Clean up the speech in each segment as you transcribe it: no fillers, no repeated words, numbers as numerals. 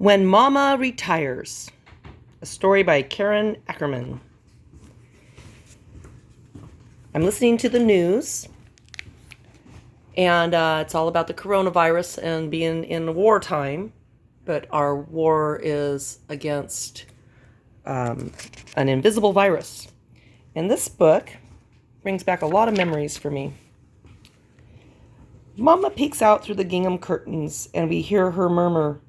When Mama Retires, a story by Karen Ackerman. I'm listening to the news, and it's all about the coronavirus and being in wartime, but our war is against an invisible virus. And this book brings back a lot of memories for me. Mama peeks out through the gingham curtains, and we hear her murmur,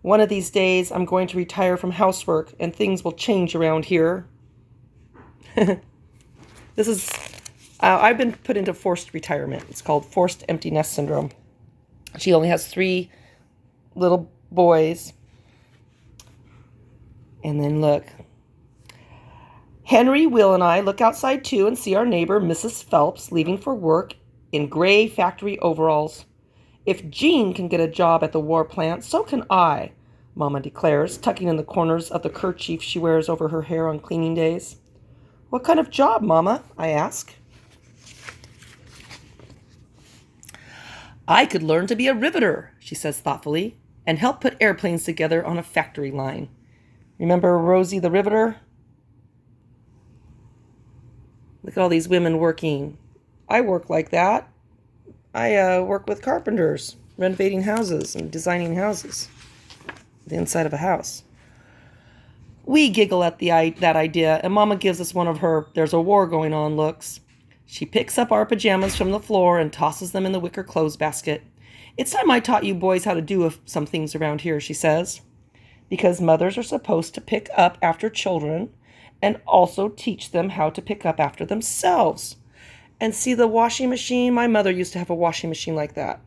"One of these days, I'm going to retire from housework, and things will change around here." This is, I've been put into forced retirement. It's called forced empty nest syndrome. She only has 3 little boys. And then look. Henry, Will, and I look outside too and see our neighbor, Mrs. Phelps, leaving for work in gray factory overalls. "If Jean can get a job at the war plant, so can I," Mama declares, tucking in the corners of the kerchief she wears over her hair on cleaning days. "What kind of job, Mama?" I ask. "I could learn to be a riveter," she says thoughtfully, "and help put airplanes together on a factory line. Remember Rosie the Riveter? Look at all these women working. I work like that. I work with carpenters, renovating houses and designing houses, the inside of a house." We giggle at that idea, and Mama gives us one of her "there's a war going on" looks. She picks up our pajamas from the floor and tosses them in the wicker clothes basket. "It's time I taught you boys how to do some things around here," she says, "because mothers are supposed to pick up after children and also teach them how to pick up after themselves." And see the washing machine? My mother used to have a washing machine like that.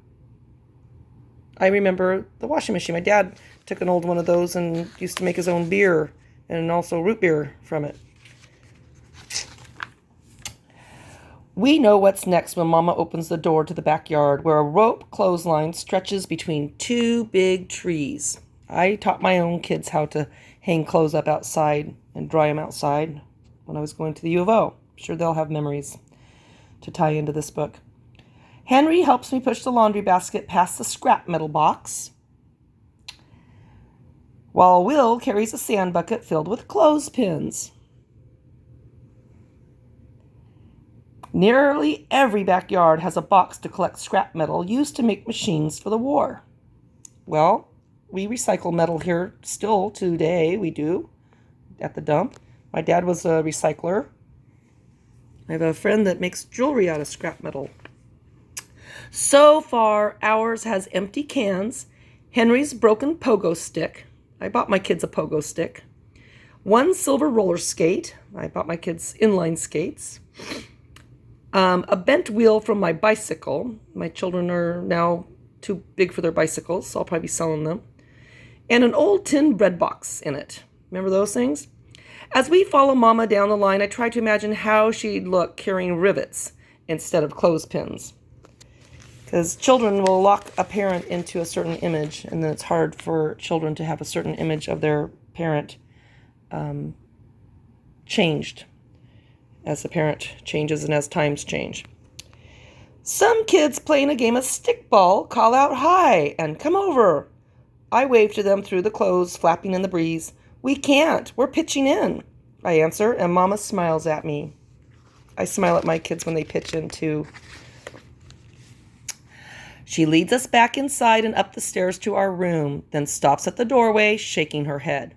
I remember the washing machine. My dad took an old one of those and used to make his own beer and also root beer from it. We know what's next when Mama opens the door to the backyard, where a rope clothesline stretches between 2 big trees. I taught my own kids how to hang clothes up outside and dry them outside when I was going to the U of O. I'm sure they'll have memories to tie into this book. Henry helps me push the laundry basket past the scrap metal box, while Will carries a sand bucket filled with clothespins. Nearly every backyard has a box to collect scrap metal used to make machines for the war. Well, we recycle metal here still today. We do at the dump. My dad was a recycler. I have a friend that makes jewelry out of scrap metal. So far, ours has empty cans, Henry's broken pogo stick. I bought my kids a pogo stick. 1 silver roller skate. I bought my kids inline skates. A bent wheel from my bicycle. My children are now too big for their bicycles, so I'll probably be selling them. And an old tin bread box in it. Remember those things? As we follow Mama down the line, I try to imagine how she'd look carrying rivets instead of clothespins. Because children will lock a parent into a certain image, and then it's hard for children to have a certain image of their parent changed as the parent changes and as times change. Some kids playing a game of stickball call out "Hi" and "Come over." I wave to them through the clothes flapping in the breeze. "We can't. We're pitching in," I answer, and Mama smiles at me. I smile at my kids when they pitch in, too. She leads us back inside and up the stairs to our room, then stops at the doorway, shaking her head.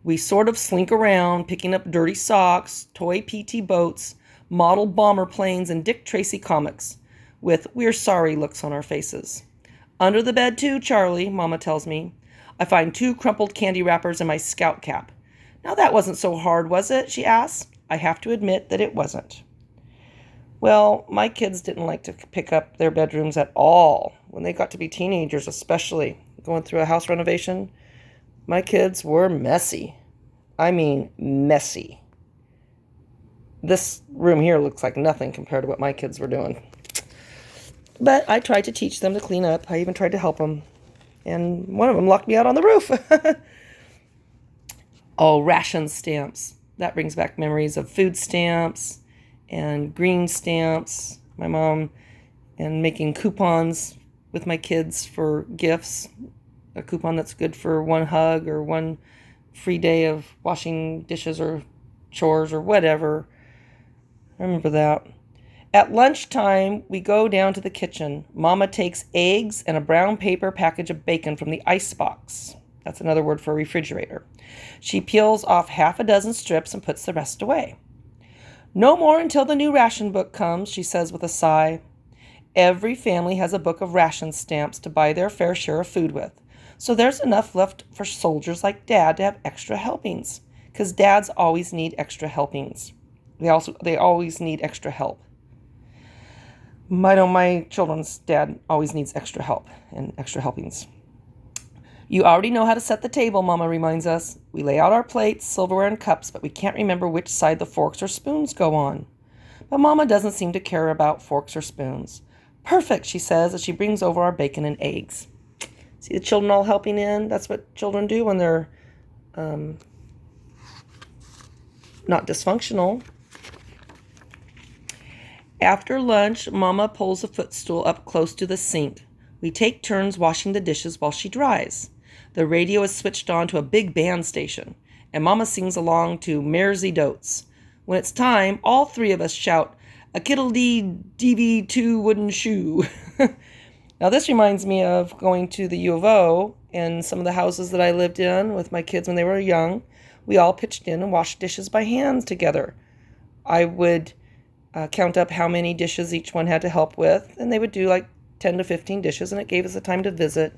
We sort of slink around, picking up dirty socks, toy PT boats, model bomber planes, and Dick Tracy comics, with "we're sorry" looks on our faces. "Under the bed, too, Charlie," Mama tells me. I find 2 crumpled candy wrappers and my scout cap. "Now that wasn't so hard, was it?" she asks. I have to admit that it wasn't. Well, my kids didn't like to pick up their bedrooms at all. When they got to be teenagers, especially going through a house renovation, my kids were messy. I mean, messy. This room here looks like nothing compared to what my kids were doing. But I tried to teach them to clean up. I even tried to help them. And one of them locked me out on the roof. Oh, ration stamps. That brings back memories of food stamps and green stamps. My mom and making coupons with my kids for gifts. a coupon that's good for one hug or one free day of washing dishes or chores or whatever. I remember that. At lunchtime, we go down to the kitchen. Mama takes eggs and a brown paper package of bacon from the ice box. That's another word for refrigerator. She peels off half a dozen strips and puts the rest away. No more until the new ration book comes, she says with a sigh. Every family has a book of ration stamps to buy their fair share of food with. So there's enough left for soldiers like Dad to have extra helpings. Because dads always need extra helpings. They always need extra help. My children's dad always needs extra help and extra helpings. You already know how to set the table, Mama reminds us. We lay out our plates, silverware, and cups, but we can't remember which side the forks or spoons go on. But Mama doesn't seem to care about forks or spoons. Perfect, she says as she brings over our bacon and eggs. See the children all helping in? That's what children do when they're not dysfunctional. After lunch, Mama pulls a footstool up close to the sink. We take turns washing the dishes while she dries. The radio is switched on to a big band station, and Mama sings along to Mersey Dotes. When it's time, all three of us shout, "A kiddle-dee-dee-2 wooden shoe." Now this reminds me of going to the U of O and some of the houses that I lived in with my kids when they were young. We all pitched in and washed dishes by hand together. I would count up how many dishes each one had to help with, and they would do like 10 to 15 dishes, and it gave us the time to visit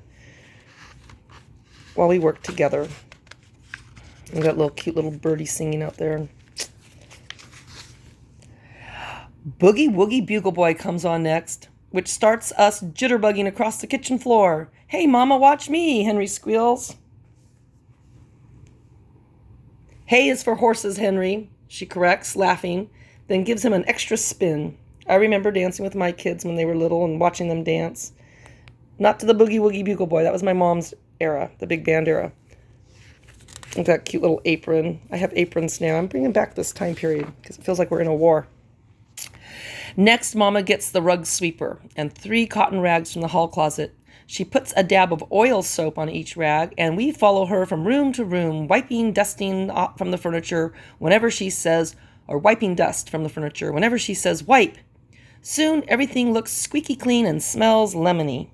while we worked together. We got a cute little birdie singing out there. Boogie Woogie Bugle Boy comes on next, which starts us jitterbugging across the kitchen floor. "Hey, Mama, watch me," Henry squeals. "Hay is for horses, Henry," she corrects, laughing, then gives him an extra spin. I remember dancing with my kids when they were little and watching them dance. Not to the Boogie Woogie Bugle Boy. That was my mom's era, the big band era. With that cute little apron. I have aprons now. I'm bringing back this time period because it feels like we're in a war. Next, Mama gets the rug sweeper and 3 cotton rags from the hall closet. She puts a dab of oil soap on each rag, and we follow her from room to room, wiping dust from the furniture whenever she says wipe. Soon, everything looks squeaky clean and smells lemony.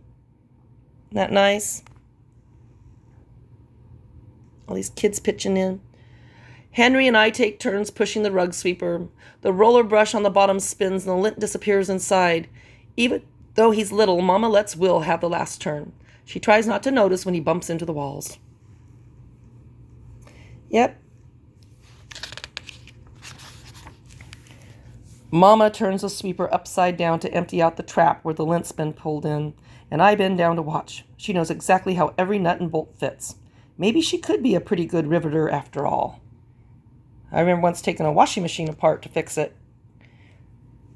Isn't that nice? All these kids pitching in. Henry and I take turns pushing the rug sweeper. The roller brush on the bottom spins and the lint disappears inside. Even though he's little, Mama lets Will have the last turn. She tries not to notice when he bumps into the walls. Yep. Mama turns the sweeper upside down to empty out the trap where the lint's been pulled in, and I bend down to watch. She knows exactly how every nut and bolt fits. Maybe she could be a pretty good riveter after all. I remember once taking a washing machine apart to fix it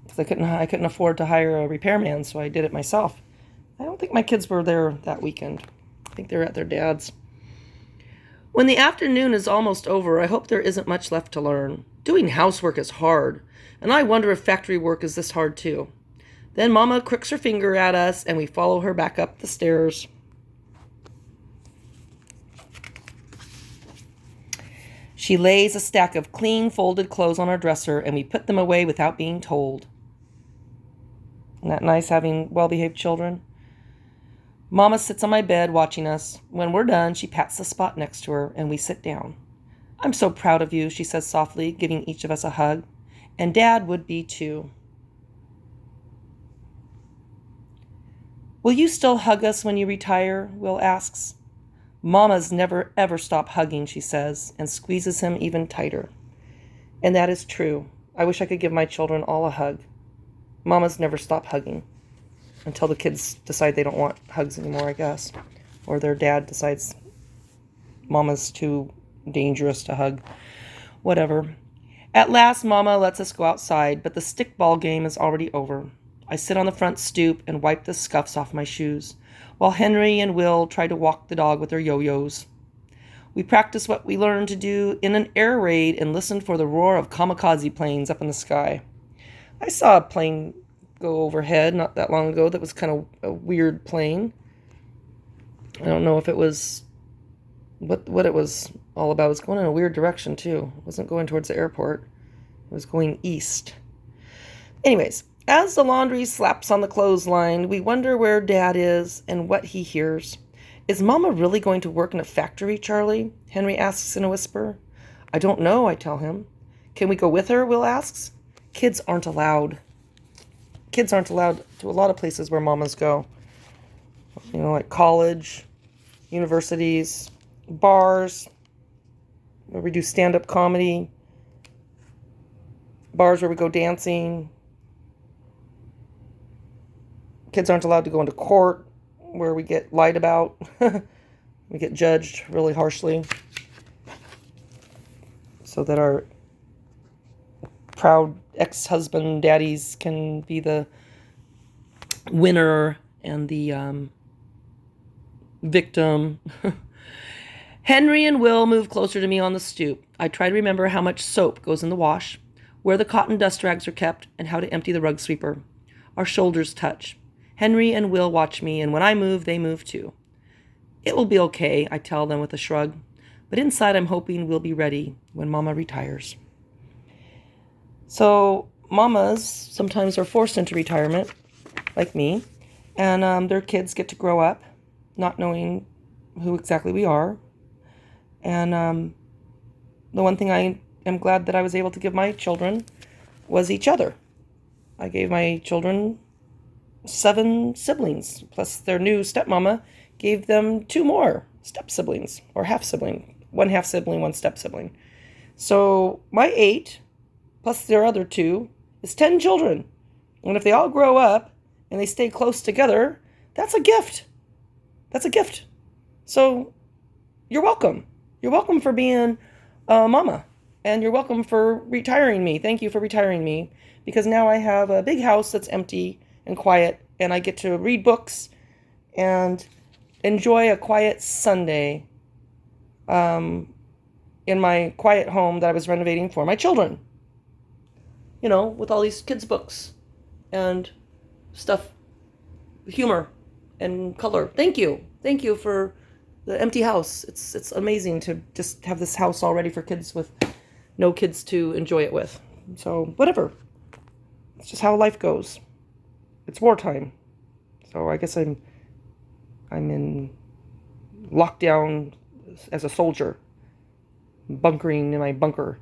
because I couldn't afford to hire a repairman, so I did it myself. I don't think my kids were there that weekend. I think they were at their dad's. When the afternoon is almost over, I hope there isn't much left to learn. Doing housework is hard, and I wonder if factory work is this hard too. Then Mama crooks her finger at us, and we follow her back up the stairs. She lays a stack of clean, folded clothes on our dresser, and we put them away without being told. Isn't that nice, having well-behaved children? Mama sits on my bed watching us. When we're done, she pats the spot next to her, and we sit down. "I'm so proud of you," she says softly, giving each of us a hug. "And Dad would be too." "Will you still hug us when you retire?" Will asks. "Mama's never ever stop hugging," she says, and squeezes him even tighter. And that is true. I wish I could give my children all a hug. Mamas never stop hugging until the kids decide they don't want hugs anymore, I guess. Or their dad decides Mama's too dangerous to hug. Whatever. At last, Mama lets us go outside, but the stickball game is already over. I sit on the front stoop and wipe the scuffs off my shoes, while Henry and Will try to walk the dog with their yo-yos. We practice what we learned to do in an air raid and listened for the roar of kamikaze planes up in the sky. I saw a plane go overhead not that long ago that was kind of a weird plane. I don't know if it was what it was all about. It was going in a weird direction too. It wasn't going towards the airport. It was going east. Anyways, as the laundry slaps on the clothesline, we wonder where Dad is and what he hears. Is Mama really going to work in a factory, Charlie? Henry asks in a whisper. I don't know, I tell him. Can we go with her? Will asks. Kids aren't allowed. Kids aren't allowed to a lot of places where mamas go. Like college, universities, bars, where we do stand-up comedy, bars where we go dancing. Kids aren't allowed to go into court where we get lied about. We get judged really harshly so that our proud ex-husband daddies can be the winner and the victim. Henry and Will move closer to me on the stoop. I try to remember how much soap goes in the wash, where the cotton dust rags are kept, and how to empty the rug sweeper. Our shoulders touch. Henry and Will watch me, and when I move, they move too. It will be okay, I tell them with a shrug, but inside I'm hoping we'll be ready when Mama retires. So mamas sometimes are forced into retirement, like me, and their kids get to grow up not knowing who exactly we are. And the one thing I am glad that I was able to give my children was each other. I gave my children 7 siblings, plus their new stepmama gave them 2 more step-siblings, or half-sibling. 1 half-sibling, 1 step-sibling. So my 8, plus their other 2, is 10 children. And if they all grow up and they stay close together, that's a gift. That's a gift. So you're welcome. You're welcome for being a mama. And you're welcome for retiring me. Thank you for retiring me. Because now I have a big house that's empty and quiet. And I get to read books and enjoy a quiet Sunday in my quiet home that I was renovating for my children. With all these kids' books and stuff, humor and color. Thank you. Thank you for the empty house. It's amazing to just have this house all ready for kids with no kids to enjoy it with. So whatever. It's just how life goes. It's wartime. So I guess I'm in lockdown as a soldier, bunkering in my bunker.